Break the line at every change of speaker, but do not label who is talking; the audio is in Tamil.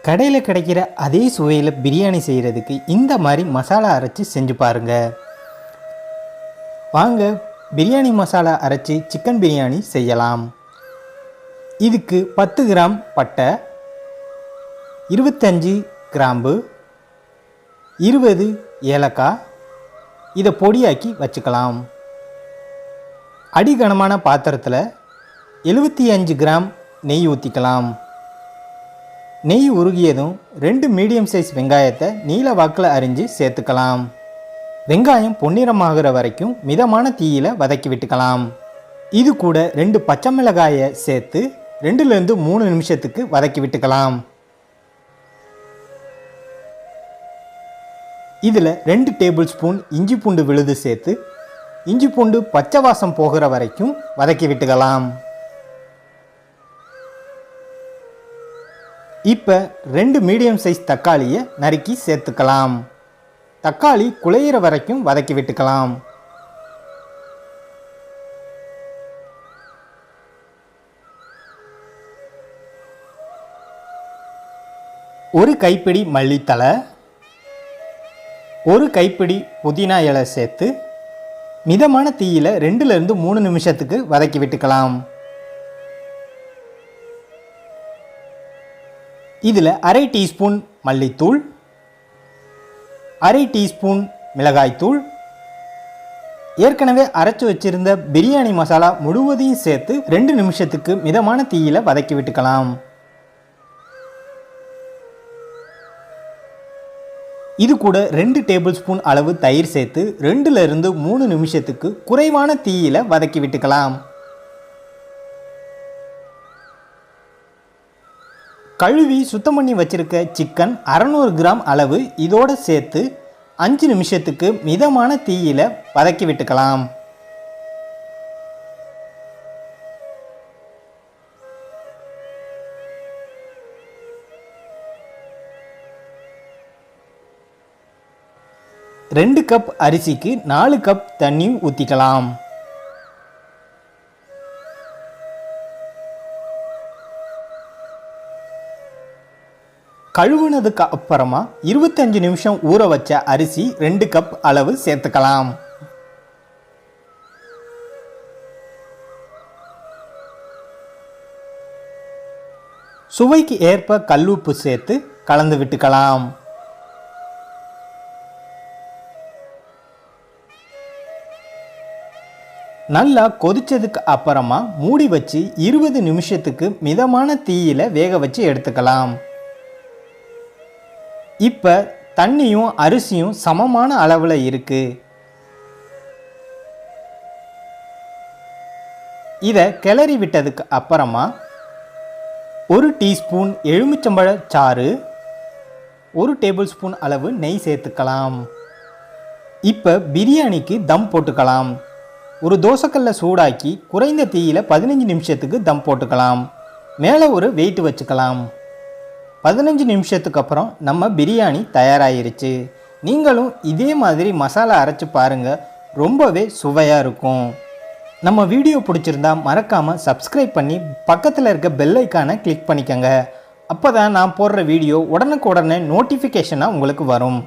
கடையில் கிடைக்கிற அதே சுவையில் பிரியாணி செய்கிறதுக்கு இந்த மாதிரி மசாலா அரைச்சி செஞ்சு பாருங்கள். வாங்க பிரியாணி மசாலா அரைச்சி சிக்கன் பிரியாணி செய்யலாம். இதுக்கு 10 கிராம் பட்டை, 25 கிராம்பு, 20 ஏலக்காய் இதை பொடியாக்கி வச்சுக்கலாம். அடிகனமான பாத்திரத்தில் 75 கிராம் நெய் ஊற்றிக்கலாம். நெய் உருகியதும் 2 மீடியம் சைஸ் வெங்காயத்தை நீல வாக்கில் அரிஞ்சு சேர்த்துக்கலாம். வெங்காயம் பொன்னிறமாகிற வரைக்கும் மிதமான தீயில வதக்கி விட்டுக்கலாம். இது கூட 2 பச்சை மிளகாயை சேர்த்து 2லேருந்து 3 நிமிஷத்துக்கு வதக்கி விட்டுக்கலாம். இதில் 2 டேபிள் ஸ்பூன் இஞ்சி பூண்டு விழுது சேர்த்து இஞ்சி பூண்டு பச்சை வாசம் போகிற வரைக்கும் வதக்கி விட்டுக்கலாம். இப்போ 2 மீடியம் சைஸ் தக்காளியை நறுக்கி சேர்த்துக்கலாம். தக்காளி குழையிற வரைக்கும் வதக்கி விட்டுக்கலாம். ஒரு கைப்பிடி மல்லித்தழை, ஒரு கைப்பிடி புதினா இலை சேர்த்து மிதமான தீயில 2லேருந்து 3 நிமிஷத்துக்கு வதக்கி விட்டுக்கலாம். இதில் அரை டீஸ்பூன் மல்லித்தூள், அரை டீஸ்பூன் மிளகாய்த்தூள், ஏற்கனவே அரைச்சி வச்சிருந்த பிரியாணி மசாலா முழுவதையும் சேர்த்து 2 நிமிஷத்துக்கு மிதமான தீயில வதக்கி விட்டுக்கலாம். இது கூட 2 டேபிள் ஸ்பூன் அளவு தயிர் சேர்த்து 2லேருந்து 3 நிமிஷத்துக்கு குறைவான தீயில வதக்கி விட்டுக்கலாம். கழுவி சுத்தம் பண்ணி வச்சிருக்க சிக்கன் 600 கிராம் அளவு இதோடு சேர்த்து 5 நிமிஷத்துக்கு மிதமான தீயில வதக்கி விட்டுக்கலாம். ரெண்டு கப் அரிசிக்கு 4 கப் தண்ணி ஊற்றிக்கலாம். கழுவுனதுக்கு அப்புறமா 25 நிமிஷம் ஊற வச்ச அரிசி 2 கப் அளவு சேர்த்துக்கலாம். சுவைக்கு ஏற்ப கல்லுப்பு சேர்த்து கலந்து விட்டுக்கலாம். நல்லா கொதிச்சதுக்கு அப்புறமா மூடி வச்சு 20 நிமிஷத்துக்கு மிதமான தீயில வேக வச்சு எடுத்துக்கலாம். இப்போ தண்ணியும் அரிசியும் சமமான அளவில் இருக்கு. இதை கிளறி விட்டதுக்கு அப்புறமா 1 டீஸ்பூன் எலுமிச்சம்பழ சாறு, 1 டேபிள் ஸ்பூன் அளவு நெய் சேர்த்துக்கலாம். இப்போ பிரியாணிக்கு தம் போட்டுக்கலாம். ஒரு தோசைக்கல்லை சூடாக்கி குறைந்த தீயில 15 நிமிஷத்துக்கு தம் போட்டுக்கலாம். மேலே ஒரு வெயிட் வச்சுக்கலாம். 15 நிமிஷத்துக்கு அப்புறம் நம்ம பிரியாணி தயாராகிருச்சு. நீங்களும் இதே மாதிரி மசாலா அரைச்சி பாருங்கள், ரொம்பவே சுவையாக இருக்கும். நம்ம வீடியோ பிடிச்சிருந்தா மறக்காமல் சப்ஸ்கிரைப் பண்ணி பக்கத்தில் இருக்க பெல் ஐக்கானை கிளிக் பண்ணிக்கோங்க. அப்போ தான் நான் போடுற வீடியோ உடனுக்குடனே நோட்டிஃபிகேஷனாக உங்களுக்கு வரும்.